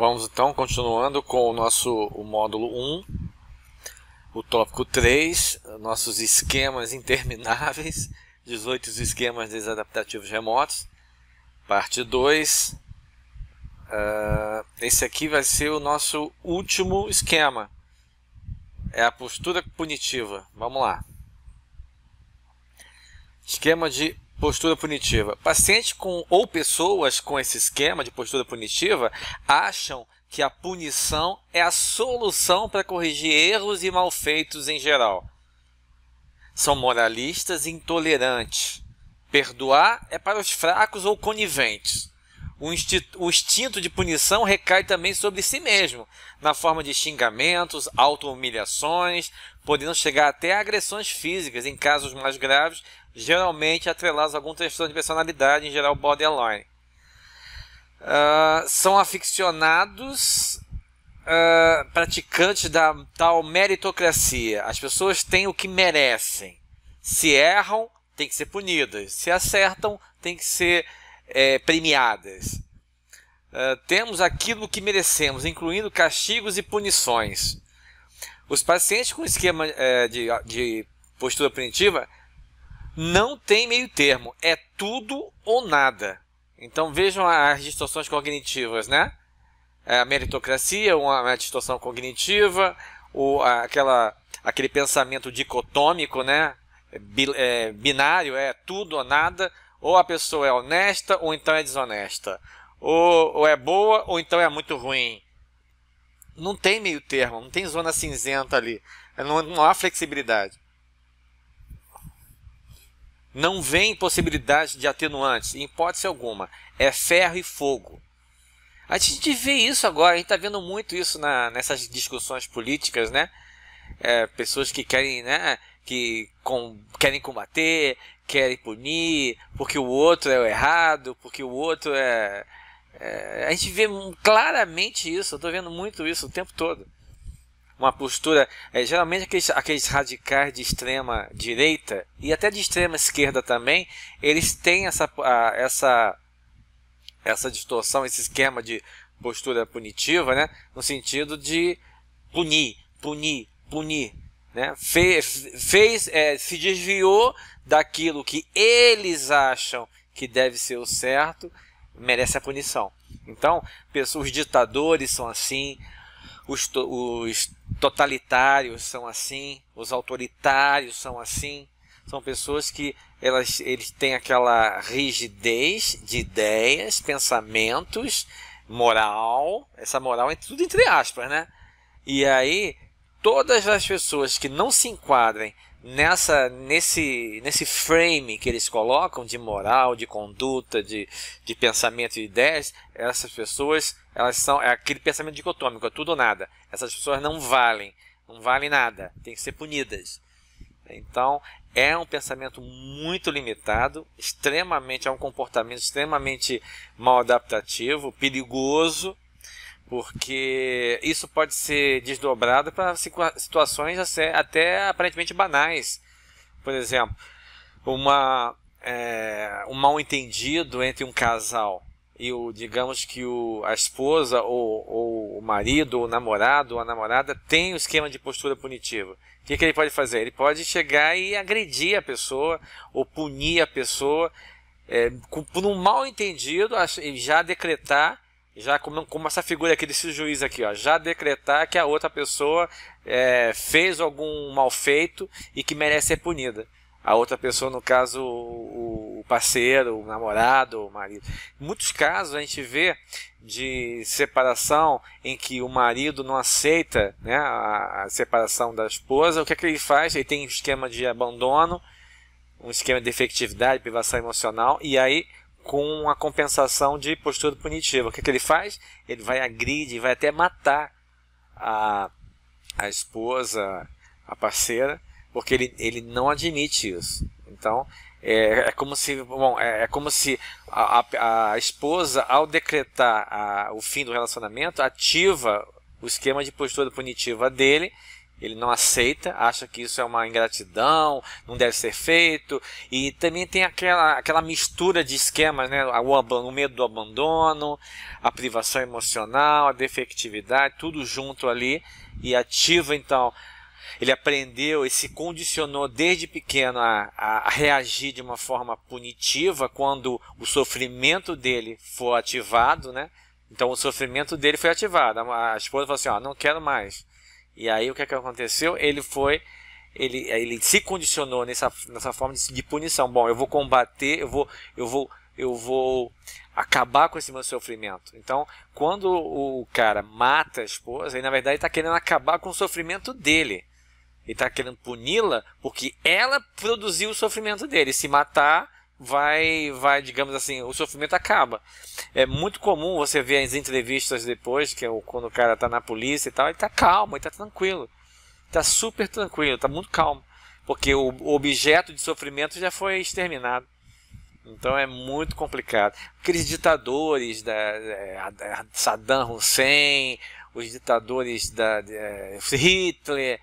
Vamos então continuando com o módulo 1, o tópico 3, nossos esquemas intermináveis, 18 esquemas desadaptativos remotos, parte 2. Esse aqui vai ser o nosso último esquema, é a postura punitiva. Vamos lá. Esquema de postura punitiva. Pacientes ou pessoas com esse esquema de postura punitiva acham que a punição é a solução para corrigir erros e malfeitos em geral. São moralistas e intolerantes. Perdoar é para os fracos ou coniventes. O instinto de punição recai também sobre si mesmo, na forma de xingamentos, auto-humilhações, podendo chegar até a agressões físicas em casos mais graves, geralmente atrelados a algum transtorno de personalidade, em geral borderline. São aficionados praticantes da tal meritocracia. As pessoas têm o que merecem. Se erram, têm que ser punidas. Se acertam, têm que ser premiadas. Temos aquilo que merecemos, incluindo castigos e punições. Os pacientes com esquema de postura punitiva não tem meio termo, é tudo ou nada. Então vejam as distorções cognitivas, né? A meritocracia, uma distorção cognitiva, ou aquele pensamento dicotômico, né? Binário, é tudo ou nada, ou a pessoa é honesta ou então é desonesta, ou é boa ou então é muito ruim. Não tem meio termo, não tem zona cinzenta ali, não há flexibilidade. Não vem possibilidade de atenuantes, em hipótese alguma. É ferro e fogo. A gente vê isso agora, a gente está vendo muito isso nessas discussões políticas, né? Pessoas que querem, né, querem combater, querem punir, porque o outro é o errado, porque o outro é... A gente vê claramente isso, eu estou vendo muito isso o tempo todo. Uma postura, geralmente aqueles radicais de extrema direita e até de extrema esquerda também, eles têm essa distorção, esse esquema de postura punitiva, né? No sentido de punir, né? Se desviou daquilo que eles acham que deve ser o certo, merece a punição. Então, os ditadores são assim, os totalitários são assim, os autoritários são assim. São pessoas que eles têm aquela rigidez de ideias, pensamentos, moral. Essa moral é tudo entre aspas, né? E aí, todas as pessoas que não se enquadrem nesse frame que eles colocam de moral, de conduta, de pensamento e ideias, essas pessoas, elas são aquele pensamento dicotômico, é tudo ou nada. Essas pessoas não valem nada, têm que ser punidas. Então, é um pensamento muito limitado, é um comportamento extremamente mal adaptativo, perigoso, porque isso pode ser desdobrado para situações até aparentemente banais. Por exemplo, um mal-entendido entre um casal e digamos que a esposa ou o marido ou o namorado ou a namorada tem o esquema de postura punitiva. O que ele pode fazer? Ele pode chegar e agredir a pessoa ou punir a pessoa por um mal-entendido, e já decretar, já como essa figura aqui desse juiz aqui, ó, já decretar que a outra pessoa fez algum mal feito e que merece ser punida. A outra pessoa, no caso, o parceiro, o namorado, o marido. Em muitos casos a gente vê de separação em que o marido não aceita, né, a separação da esposa. O que é que ele faz? Ele tem um esquema de abandono, um esquema de defectividade, privação emocional, e aí com a compensação de postura punitiva. O que é que ele faz? Ele vai agredir, vai até matar a esposa, a parceira, porque ele não admite isso. Então, é como se a esposa, ao decretar o fim do relacionamento, ativa o esquema de postura punitiva dele ele não aceita, acha que isso é uma ingratidão, não deve ser feito, e também tem aquela mistura de esquemas, né? O medo do abandono, a privação emocional, a defectividade, tudo junto ali, e ativa então. Ele aprendeu e se condicionou desde pequeno a reagir de uma forma punitiva quando o sofrimento dele for ativado, né? Então o sofrimento dele foi ativado. A esposa falou assim, ó, não quero mais. E aí o que aconteceu? Ele se condicionou nessa forma de punição. Bom, eu vou combater, eu vou acabar com esse meu sofrimento. Então, quando o cara mata a esposa, ele na verdade está querendo acabar com o sofrimento dele. Ele está querendo puni-la porque ela produziu o sofrimento dele. Se matar, digamos assim, o sofrimento acaba. É muito comum você ver as entrevistas depois, quando o cara está na polícia e tal, ele está calmo, ele está tranquilo. Está super tranquilo, está muito calmo. Porque o objeto de sofrimento já foi exterminado. Então é muito complicado. Aqueles ditadores, Saddam Hussein, os ditadores Hitler,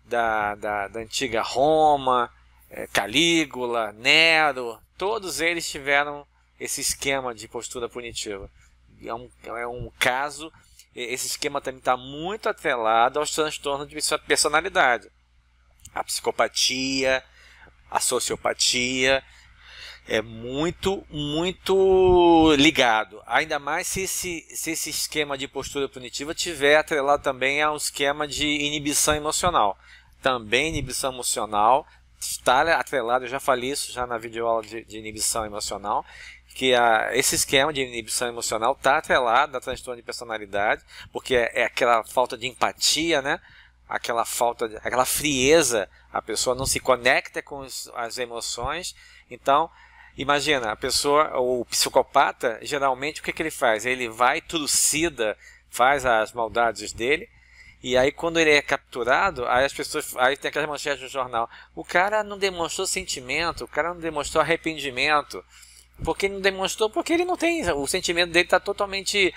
da antiga Roma, Calígula, Nero, todos eles tiveram esse esquema de postura punitiva. É um caso, esse esquema também está muito atrelado aos transtornos de personalidade. A psicopatia, a sociopatia, é muito ligado. Ainda mais se esse esquema de postura punitiva tiver atrelado também a um esquema de inibição emocional. Também inibição emocional está atrelado, eu já falei isso já na videoaula de inibição emocional, que esse esquema de inibição emocional está atrelado a transtorno de personalidade, porque é aquela falta de empatia, né? Aquela frieza, a pessoa não se conecta com as emoções. Então, imagina, a pessoa, o psicopata, geralmente o que ele faz? Ele vai, trucida, faz as maldades dele, e aí quando ele é capturado, aí tem aquelas manchetes no jornal, o cara não demonstrou sentimento, o cara não demonstrou arrependimento. Porque ele não demonstrou, porque ele não tem, o sentimento dele está totalmente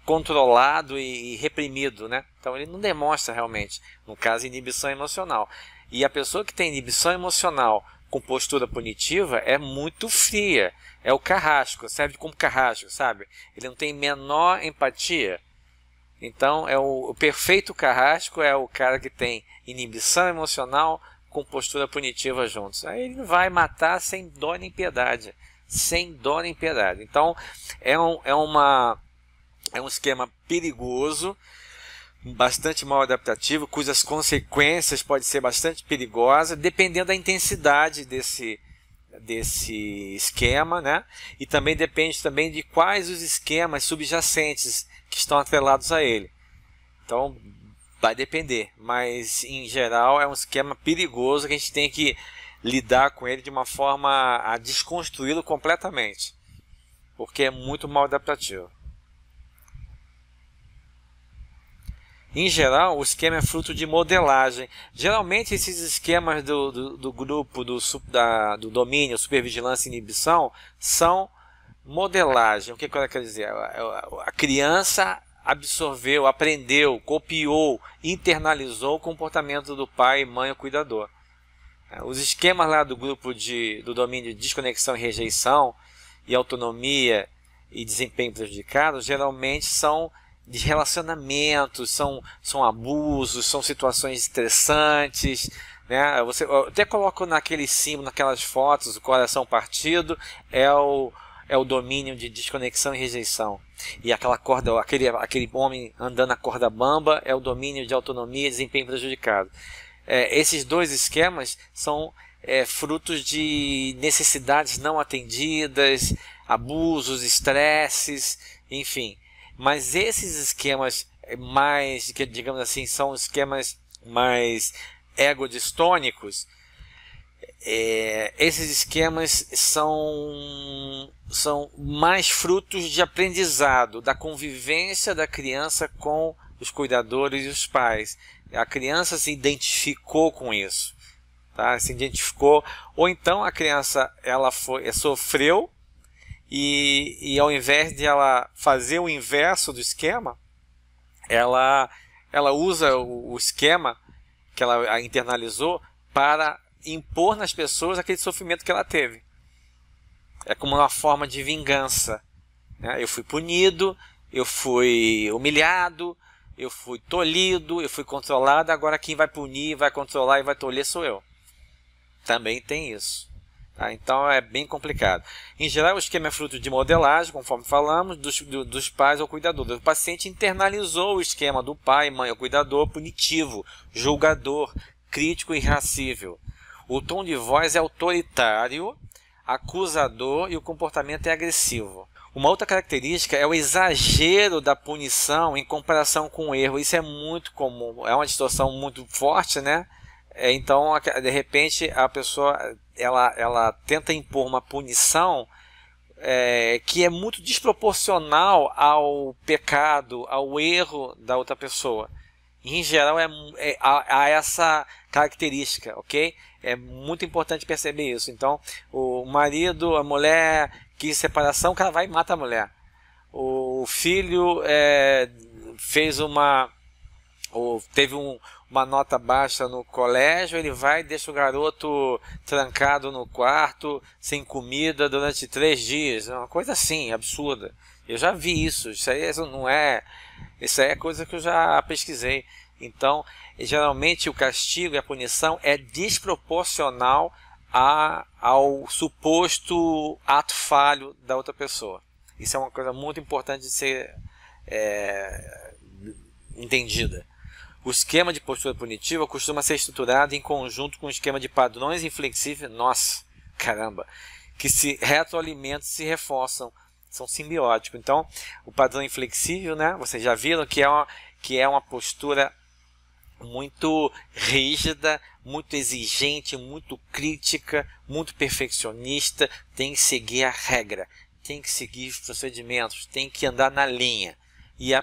controlado e reprimido, né? Então ele não demonstra realmente, no caso, inibição emocional. E a pessoa que tem inibição emocional com postura punitiva é muito fria, é o carrasco, serve como carrasco, sabe? Ele não tem menor empatia. Então o perfeito carrasco é o cara que tem inibição emocional com postura punitiva juntos. Aí ele vai matar sem dó nem piedade. Sem dó nem piedade. Então é um esquema perigoso, bastante mal adaptativo, cujas consequências podem ser bastante perigosas, dependendo da intensidade desse esquema, né? E também depende também de quais os esquemas subjacentes que estão atrelados a ele. Então vai depender, mas em geral é um esquema perigoso que a gente tem que lidar com ele de uma forma a desconstruí-lo completamente, porque é muito mal adaptativo. Em geral, o esquema é fruto de modelagem. Geralmente esses esquemas do grupo do domínio, supervigilância e inibição são modelagem. O que ela quer dizer? A criança absorveu, aprendeu, copiou, internalizou o comportamento do pai, mãe ou cuidador. Os esquemas lá do grupo do domínio de desconexão e rejeição, e autonomia e desempenho prejudicado, geralmente são de relacionamentos, são abusos, são situações estressantes, né? Eu até coloco naquele símbolo, naquelas fotos, o coração partido, é o domínio de desconexão e rejeição. E aquele homem andando na corda bamba é o domínio de autonomia e desempenho prejudicado. Esses dois esquemas são frutos de necessidades não atendidas, abusos, estresses, enfim. Mas esses esquemas mais, que digamos assim, são esquemas mais egodistônicos, esses esquemas são mais frutos de aprendizado, da convivência da criança com os cuidadores e os pais. A criança se identificou com isso, tá? Se identificou, ou então a criança sofreu e ao invés de ela fazer o inverso do esquema, ela usa o esquema que ela internalizou para impor nas pessoas aquele sofrimento que ela teve. É como uma forma de vingança, né? Eu fui punido, eu fui humilhado, eu fui tolhido, eu fui controlado, agora quem vai punir, vai controlar e vai tolher sou eu. Também tem isso. Tá? Então é bem complicado. Em geral, o esquema é fruto de modelagem, conforme falamos, dos pais ao cuidador. O paciente internalizou o esquema do pai, mãe ou cuidador punitivo, julgador, crítico e irracível. O tom de voz é autoritário, acusador e o comportamento é agressivo. Uma outra característica é o exagero da punição em comparação com o erro. Isso é muito comum, é uma distorção muito forte, né? Então, de repente, a pessoa ela tenta impor uma punição que é muito desproporcional ao pecado, ao erro da outra pessoa. Em geral, há essa característica, ok? É muito importante perceber isso. Então, o marido, a mulher quis separação, o cara vai e mata a mulher. O filho teve uma nota baixa no colégio, ele vai e deixa o garoto trancado no quarto, sem comida, durante 3 dias. Uma coisa assim, absurda. Eu já vi isso. Isso aí é coisa que eu já pesquisei. Então, geralmente o castigo e a punição é desproporcional ao suposto ato falho da outra pessoa. Isso é uma coisa muito importante de ser entendida. O esquema de postura punitiva costuma ser estruturado em conjunto com o esquema de padrões inflexíveis, nossa, caramba, que se retroalimentam e se reforçam, são simbióticos. Então, o padrão inflexível, né, vocês já viram que é uma postura muito rígida, muito exigente, muito crítica, muito perfeccionista, tem que seguir a regra, tem que seguir os procedimentos, tem que andar na linha. E a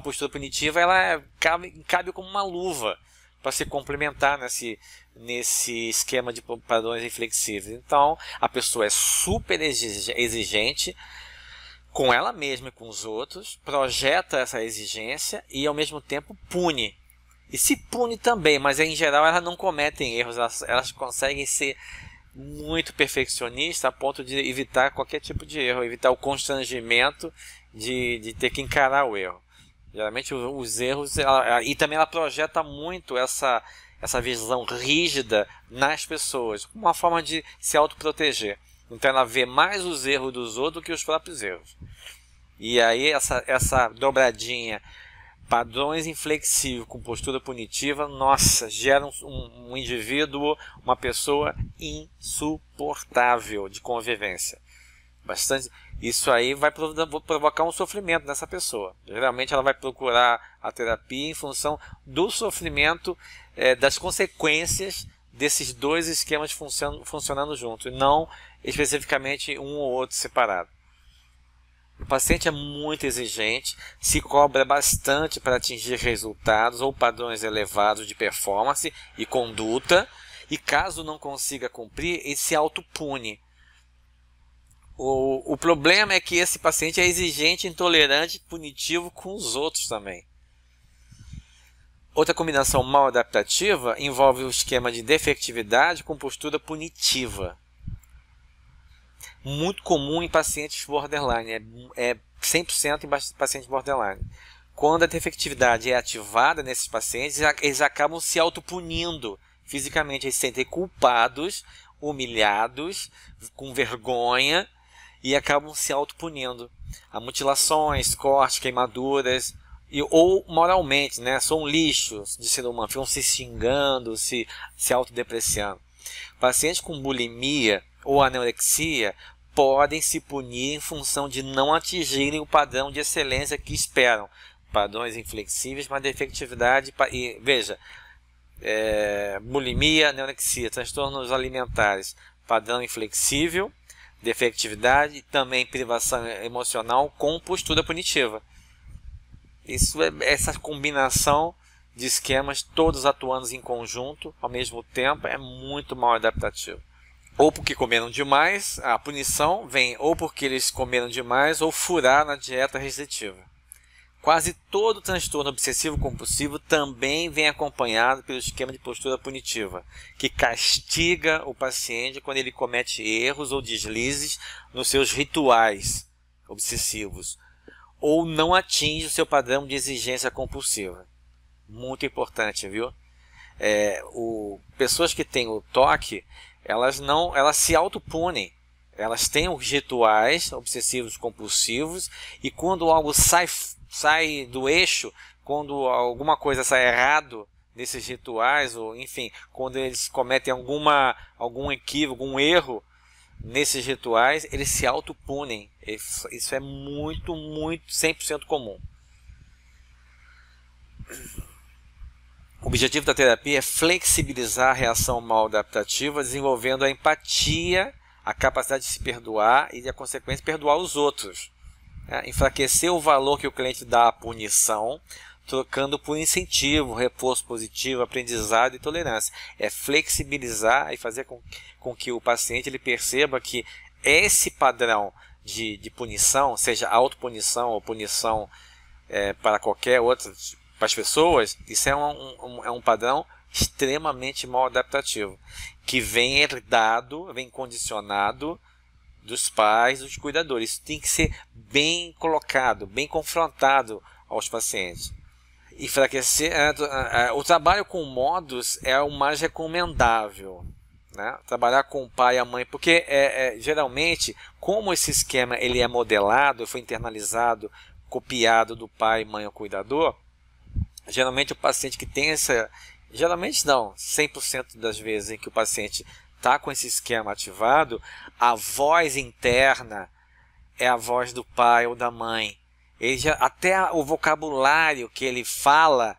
postura punitiva, ela cabe como uma luva para se complementar nesse esquema de padrões inflexíveis. Então, a pessoa é super exigente com ela mesma e com os outros, projeta essa exigência e, ao mesmo tempo, pune. E se pune também, mas em geral elas não cometem erros, elas conseguem ser muito perfeccionistas a ponto de evitar qualquer tipo de erro, evitar o constrangimento de ter que encarar o erro. Geralmente os erros, e também ela projeta muito essa visão rígida nas pessoas, como uma forma de se autoproteger. Então ela vê mais os erros dos outros do que os próprios erros. E aí essa dobradinha, padrões inflexíveis com postura punitiva, nossa, gera um indivíduo, uma pessoa insuportável de convivência. Isso aí vai provocar um sofrimento nessa pessoa. Geralmente ela vai procurar a terapia em função do sofrimento, das consequências desses dois esquemas funcionando juntos, e não especificamente um ou outro separado. O paciente é muito exigente, se cobra bastante para atingir resultados ou padrões elevados de performance e conduta, e caso não consiga cumprir, ele se autopune. O problema é que esse paciente é exigente, intolerante e punitivo com os outros também. Outra combinação mal adaptativa envolve o esquema de defectividade com postura punitiva. Muito comum em pacientes borderline, é 100% em pacientes borderline. Quando a defectividade é ativada nesses pacientes, eles acabam se autopunindo fisicamente, eles se sentem culpados, humilhados, com vergonha, e acabam se autopunindo. Há mutilações, cortes, queimaduras, ou moralmente, né? São um lixo de ser humano, ficam se xingando, se autodepreciando. Pacientes com bulimia ou anorexia podem se punir em função de não atingirem o padrão de excelência que esperam. Padrões inflexíveis, mas defectividade. E, veja, bulimia, anorexia, transtornos alimentares, padrão inflexível, defectividade e também privação emocional com postura punitiva. Essa combinação de esquemas, todos atuando em conjunto ao mesmo tempo, é muito mal adaptativo. Ou porque comeram demais, a punição vem ou porque eles comeram demais ou furaram a dieta restritiva. Quase todo transtorno obsessivo-compulsivo também vem acompanhado pelo esquema de postura punitiva, que castiga o paciente quando ele comete erros ou deslizes nos seus rituais obsessivos, ou não atinge o seu padrão de exigência compulsiva. Muito importante, viu? Pessoas que têm o TOC, elas se autopunem. Elas têm os rituais obsessivos compulsivos e quando algo sai do eixo, quando alguma coisa sai errado nesses rituais, ou enfim, quando eles cometem algum equívoco, algum erro nesses rituais, eles se autopunem. Isso é muito 100% comum. O objetivo da terapia é flexibilizar a reação maladaptativa, desenvolvendo a empatia, a capacidade de se perdoar e, a consequência, perdoar os outros. Enfraquecer o valor que o cliente dá à punição, trocando por incentivo, reforço positivo, aprendizado e tolerância. É flexibilizar e fazer com que o paciente ele perceba que esse padrão de punição, seja autopunição ou punição para qualquer outra, para as pessoas, isso é um padrão extremamente mal adaptativo, que vem herdado, vem condicionado dos pais, dos cuidadores. Isso tem que ser bem colocado, bem confrontado aos pacientes. Enfraquecer, o trabalho com modos é o mais recomendável, né? Trabalhar com o pai e a mãe, porque geralmente, como esse esquema ele é modelado, foi internalizado, copiado do pai, mãe ou cuidador, geralmente o paciente que tem geralmente não, 100% das vezes em que o paciente está com esse esquema ativado, a voz interna é a voz do pai ou da mãe. Até o vocabulário que ele fala,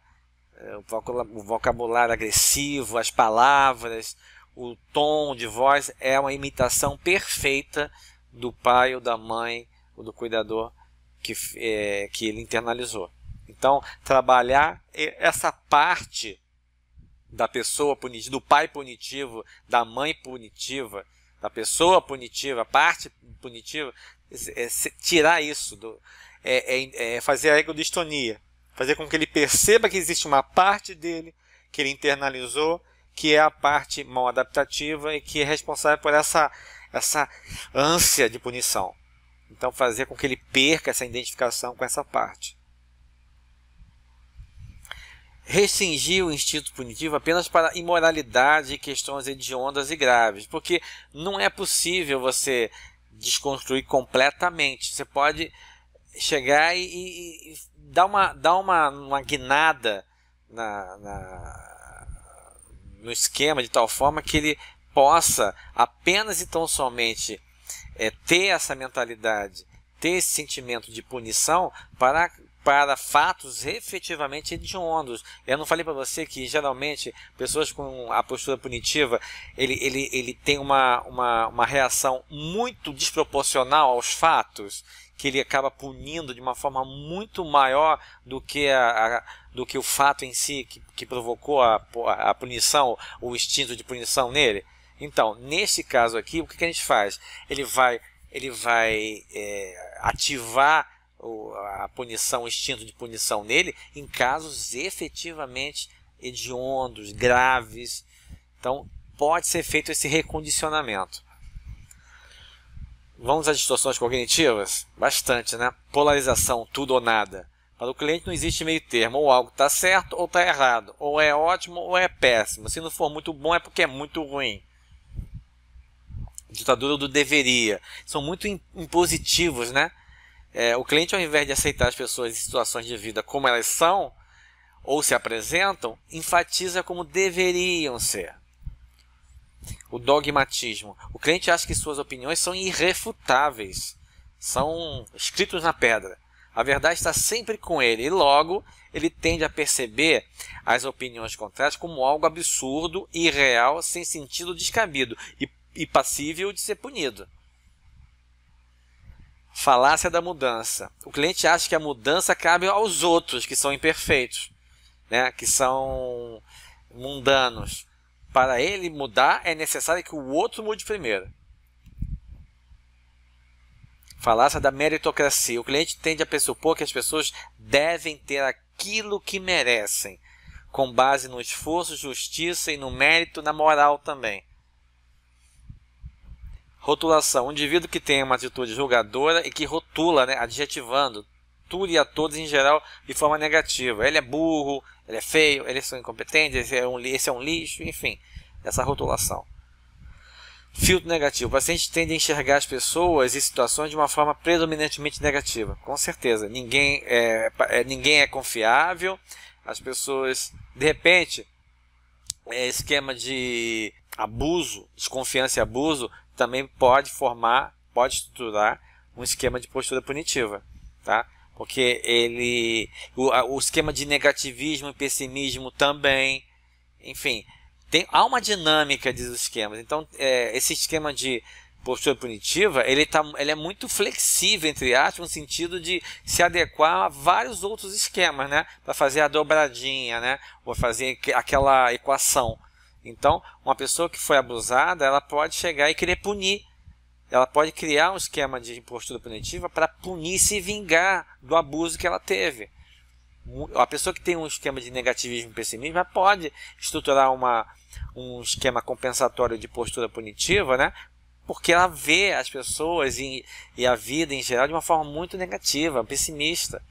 o vocabulário agressivo, as palavras, o tom de voz é uma imitação perfeita do pai ou da mãe ou do cuidador que ele internalizou. Então, trabalhar essa parte da pessoa punitiva, do pai punitivo, da mãe punitiva, da pessoa punitiva, a parte punitiva, tirar isso, fazer a egodistonia, fazer com que ele perceba que existe uma parte dele que ele internalizou, que é a parte mal adaptativa e que é responsável por essa ânsia de punição. Então, fazer com que ele perca essa identificação com essa parte. Restringir o instinto punitivo apenas para imoralidade e questões hediondas e graves, porque não é possível você desconstruir completamente. Você pode chegar e dar uma guinada no esquema de tal forma que ele possa apenas e tão somente ter essa mentalidade, ter esse sentimento de punição para fatos efetivamente hediondos. Eu não falei para você que geralmente pessoas com a postura punitiva ele tem uma reação muito desproporcional aos fatos, que ele acaba punindo de uma forma muito maior do que o fato em si que provocou a punição, o instinto de punição nele. Então, nesse caso aqui, o que a gente faz? Ele vai ativar a punição, o instinto de punição nele em casos efetivamente hediondos, graves. Então, pode ser feito esse recondicionamento. Vamos às distorções cognitivas? Bastante, né? Polarização, tudo ou nada. Para o cliente não existe meio termo, ou algo está certo ou está errado, ou é ótimo ou é péssimo. Se não for muito bom é porque é muito ruim. Ditadura do deveria. São muito impositivos, né? O cliente, ao invés de aceitar as pessoas em situações de vida como elas são, ou se apresentam, enfatiza como deveriam ser. O dogmatismo. O cliente acha que suas opiniões são irrefutáveis, são escritos na pedra. A verdade está sempre com ele e logo ele tende a perceber as opiniões contrárias como algo absurdo, irreal, sem sentido, descabido e passível de ser punido. Falácia da mudança. O cliente acha que a mudança cabe aos outros, que são imperfeitos, né? Que são mundanos. Para ele mudar, é necessário que o outro mude primeiro. Falácia da meritocracia. O cliente tende a pressupor que as pessoas devem ter aquilo que merecem, com base no esforço, justiça e no mérito, na moral também. Rotulação. Um indivíduo que tem uma atitude julgadora e que rotula, né, adjetivando tudo e a todos em geral de forma negativa. Ele é burro, ele é feio, eles são incompetentes, esse é um lixo, enfim, essa rotulação. Filtro negativo. O paciente tende a enxergar as pessoas e situações de uma forma predominantemente negativa. Com certeza. Ninguém é confiável. As pessoas, de repente, esquema de abuso, desconfiança e abuso, também pode estruturar um esquema de postura punitiva. Tá? Porque o esquema de negativismo e pessimismo também, enfim... Há uma dinâmica dos esquemas. Então, esse esquema de postura punitiva, ele é muito flexível, entre aspas, no sentido de se adequar a vários outros esquemas, né? Para fazer a dobradinha, né? Ou fazer aquela equação. Então, uma pessoa que foi abusada, ela pode chegar e querer punir. Ela pode criar um esquema de postura punitiva para punir e se vingar do abuso que ela teve. A pessoa que tem um esquema de negativismo e pessimismo, ela pode estruturar um esquema compensatório de postura punitiva, né? Porque ela vê as pessoas e a vida em geral de uma forma muito negativa, pessimista.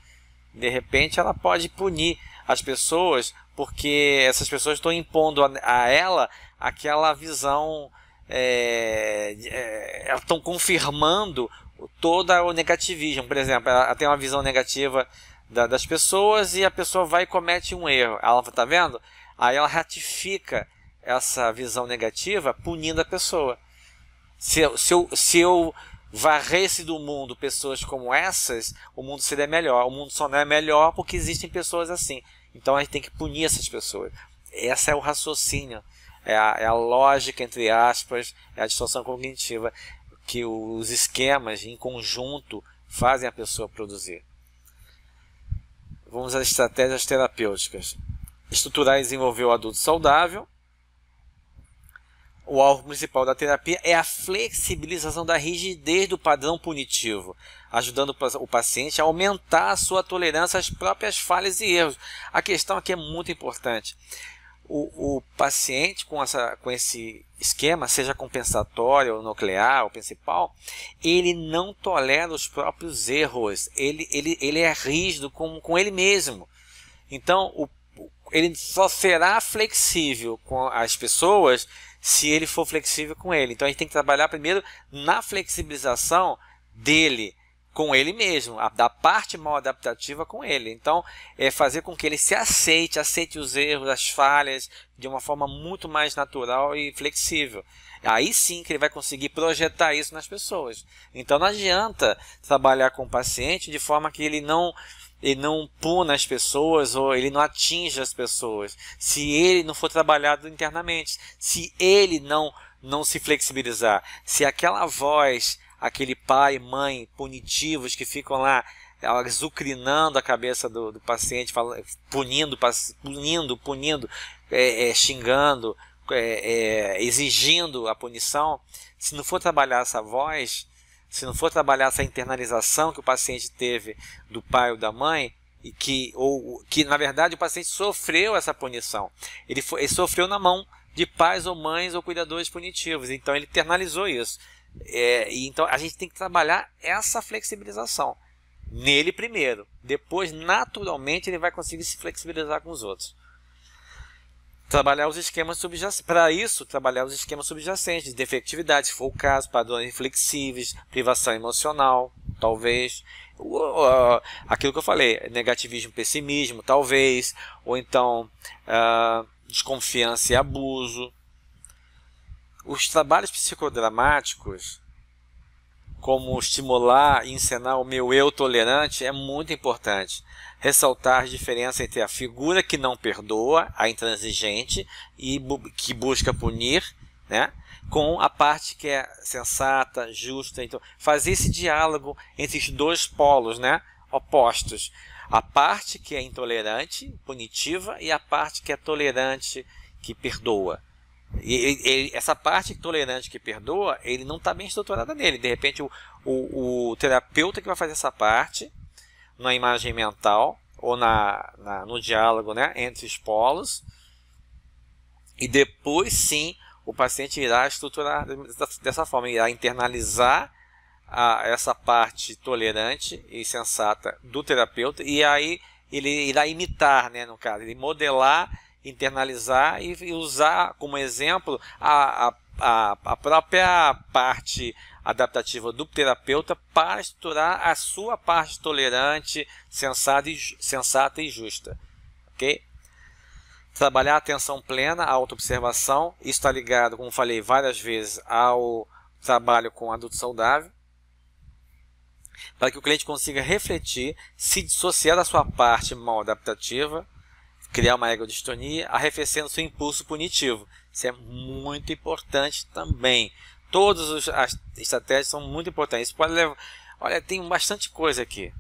De repente ela pode punir as pessoas porque essas pessoas estão impondo a ela aquela visão, elas estão confirmando todo o negativismo. Por exemplo, ela tem uma visão negativa das pessoas e a pessoa vai e comete um erro. Ela está vendo? Aí ela ratifica essa visão negativa punindo a pessoa. Se eu varresse do mundo pessoas como essas, o mundo seria melhor. O mundo só não é melhor porque existem pessoas assim. Então a gente tem que punir essas pessoas. Esse é o raciocínio, é a lógica, entre aspas, é a distorção cognitiva que os esquemas em conjunto fazem a pessoa produzir. Vamos às estratégias terapêuticas. Estruturar e desenvolver o adulto saudável. O alvo principal da terapia é a flexibilização da rigidez do padrão punitivo, ajudando o paciente a aumentar a sua tolerância às próprias falhas e erros. A questão aqui é muito importante. O paciente com esse esquema, seja compensatório ou nuclear, ou principal, ele não tolera os próprios erros. Ele é rígido com ele mesmo. Então, ele só será flexível com as pessoas se ele for flexível com ele. Então, a gente tem que trabalhar primeiro na flexibilização dele com ele mesmo, da parte mal adaptativa com ele. Então, é fazer com que ele se aceite os erros, as falhas, de uma forma muito mais natural e flexível. Aí sim que ele vai conseguir projetar isso nas pessoas. Então, não adianta trabalhar com o paciente de forma que ele não puna as pessoas ou ele não atinja as pessoas. Se ele não for trabalhado internamente, se ele não se flexibilizar, se aquela voz, aquele pai, mãe punitivos que ficam lá azucrinando a cabeça do paciente, punindo, xingando, exigindo a punição, se não for trabalhar essa voz, se não for trabalhar essa internalização que o paciente teve do pai ou da mãe, e que na verdade o paciente sofreu essa punição, ele sofreu na mão de pais ou mães ou cuidadores punitivos, então ele internalizou isso. Então a gente tem que trabalhar essa flexibilização nele primeiro, depois naturalmente ele vai conseguir se flexibilizar com os outros. Trabalhar os esquemas subjacentes. Para isso, trabalhar os esquemas subjacentes de defectividade, se for o caso, padrões inflexíveis, privação emocional, talvez, aquilo que eu falei, negativismo, pessimismo, talvez, ou então desconfiança e abuso. Os trabalhos psicodramáticos, como estimular e encenar o meu eu tolerante, é muito importante. Ressaltar a diferença entre a figura que não perdoa, a intransigente, e que busca punir, né, com a parte que é sensata, justa. Então, fazer esse diálogo entre os dois polos, né, opostos. A parte que é intolerante, punitiva, e a parte que é tolerante, que perdoa. Essa parte tolerante que perdoa, ele não está bem estruturada nele. De repente, o terapeuta que vai fazer essa parte na imagem mental ou no diálogo, né, entre os polos, e depois sim o paciente irá estruturar dessa forma, irá internalizar essa parte tolerante e sensata do terapeuta, e aí ele irá imitar, né, no caso, ele modelar, internalizar e usar como exemplo a própria parte adaptativa do terapeuta para estruturar a sua parte tolerante, sensata e justa. Ok? Trabalhar a atenção plena, a autoobservação, isso está ligado, como falei várias vezes, ao trabalho com adulto saudável, para que o cliente consiga refletir, se dissociar da sua parte mal adaptativa, criar uma egodistonia, arrefecendo seu impulso punitivo. Isso é muito importante também. Todas as estratégias são muito importantes. Isso pode levar... Olha, tem bastante coisa aqui.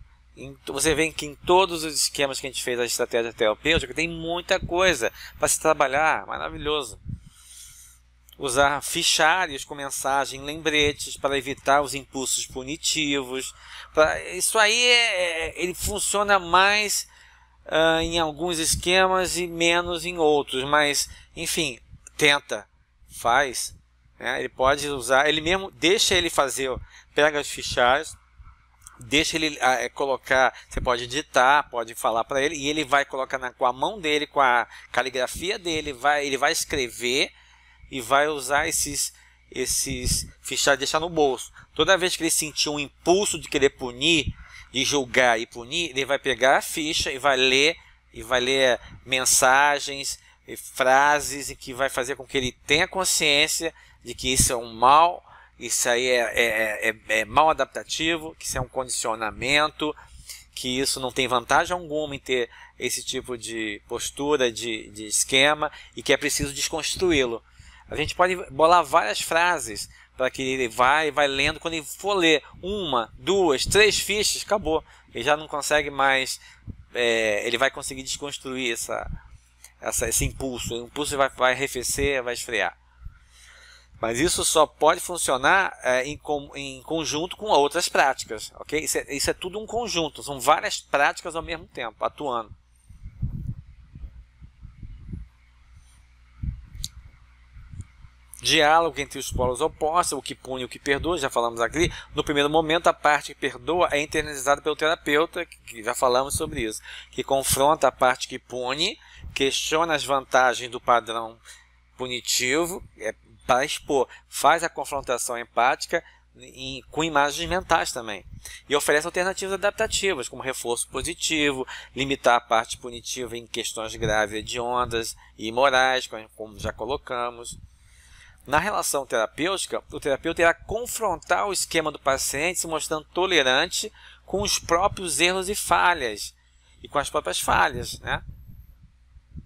Você vê que em todos os esquemas que a gente fez da estratégia terapêutica, tem muita coisa para se trabalhar. Maravilhoso. Usar fichários com mensagem, lembretes, para evitar os impulsos punitivos. Isso aí ele funciona mais em alguns esquemas e menos em outros. Mas, enfim, tenta, faz. Né? Ele pode usar, ele mesmo deixa ele fazer, pega os fichários, deixa ele colocar, você pode editar, pode falar para ele, e ele vai colocar com a mão dele, com a caligrafia dele, ele vai escrever e vai usar esses fichários, deixar no bolso. Toda vez que ele sentir um impulso de querer punir, de julgar e punir, ele vai pegar a ficha e vai ler mensagens e frases, e que vai fazer com que ele tenha consciência de que isso é um mal, isso aí é mal adaptativo, que isso é um condicionamento, que isso não tem vantagem alguma em ter esse tipo de postura, de esquema, e que é preciso desconstruí-lo. A gente pode bolar várias frases para que ele vai lendo. Quando ele for ler 1, 2, 3 fichas, acabou. Ele já não consegue mais, ele vai conseguir desconstruir esse impulso. O impulso vai arrefecer, vai esfriar. Mas isso só pode funcionar em conjunto com outras práticas. Okay? Isso é tudo um conjunto. São várias práticas ao mesmo tempo, atuando. Diálogo entre os polos opostos, o que pune e o que perdoa, já falamos aqui. No primeiro momento, a parte que perdoa é internalizada pelo terapeuta, que já falamos sobre isso, que confronta a parte que pune, questiona as vantagens do padrão punitivo, para expor, faz a confrontação empática com imagens mentais também, e oferece alternativas adaptativas, como reforço positivo, limitar a parte punitiva em questões graves, hediondas e imorais, como já colocamos. Na relação terapêutica, o terapeuta irá confrontar o esquema do paciente se mostrando tolerante com os próprios erros e falhas, e com as próprias falhas, né?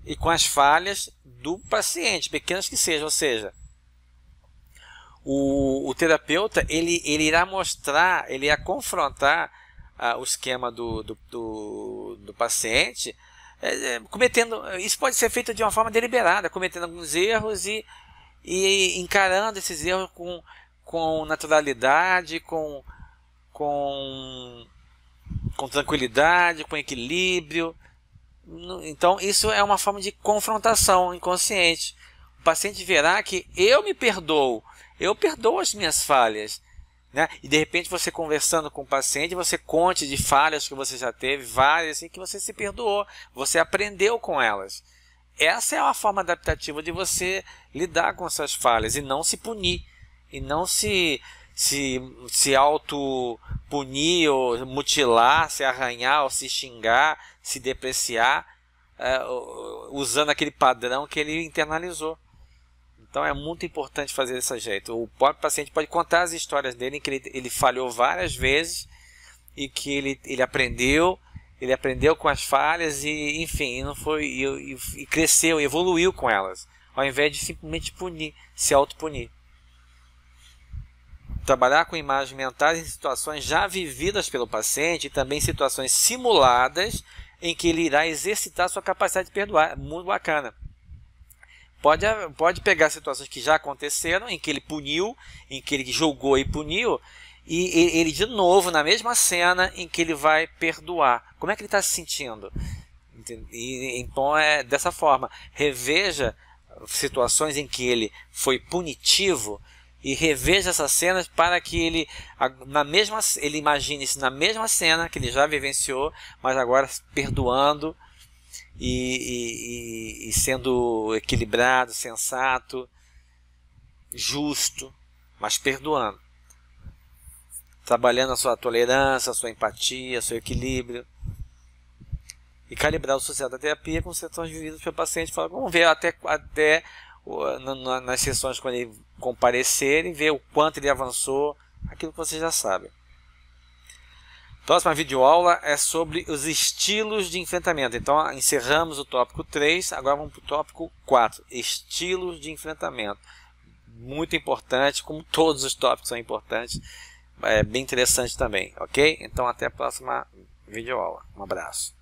E com as falhas do paciente, pequenas que sejam, ou seja, o terapeuta ele irá mostrar, ele irá confrontar o esquema do paciente, cometendo, isso pode ser feito de uma forma deliberada, cometendo alguns erros e encarando esses erros com naturalidade, com tranquilidade, com equilíbrio. Então isso é uma forma de confrontação inconsciente. O paciente verá que eu me perdoo, eu perdoo as minhas falhas, né? E de repente você conversando com o paciente, você conte de falhas que você já teve, várias, assim, que você se perdoou, você aprendeu com elas. Essa é uma forma adaptativa de você lidar com essas falhas e não se punir, e não se auto-punir, ou mutilar, se arranhar, ou se xingar, se depreciar, usando aquele padrão que ele internalizou. Então é muito importante fazer desse jeito. O próprio paciente pode contar as histórias dele, em que ele falhou várias vezes e que ele aprendeu com as falhas e, enfim, e cresceu, evoluiu com elas, ao invés de simplesmente punir, se autopunir. Trabalhar com imagens mentais em situações já vividas pelo paciente e também situações simuladas em que ele irá exercitar sua capacidade de perdoar. Muito bacana. Pode pegar situações que já aconteceram, em que ele puniu, em que ele julgou e puniu, e ele de novo na mesma cena em que ele vai perdoar. Como é que ele está se sentindo? E, então é dessa forma. Reveja situações em que ele foi punitivo e reveja essas cenas para que ele imagine-se na mesma cena que ele já vivenciou, mas agora perdoando e sendo equilibrado, sensato, justo, mas perdoando. Trabalhando a sua tolerância, a sua empatia, o seu equilíbrio. E calibrar o sucesso da terapia com sessões vividas pelo paciente. Vamos ver até nas sessões quando ele comparecer e ver o quanto ele avançou, aquilo que você já sabe. Próxima videoaula é sobre os estilos de enfrentamento. Então encerramos o tópico 3, agora vamos para o tópico 4, estilos de enfrentamento. Muito importante, como todos os tópicos são importantes, é bem interessante também, ok? Então até a próxima videoaula. Um abraço.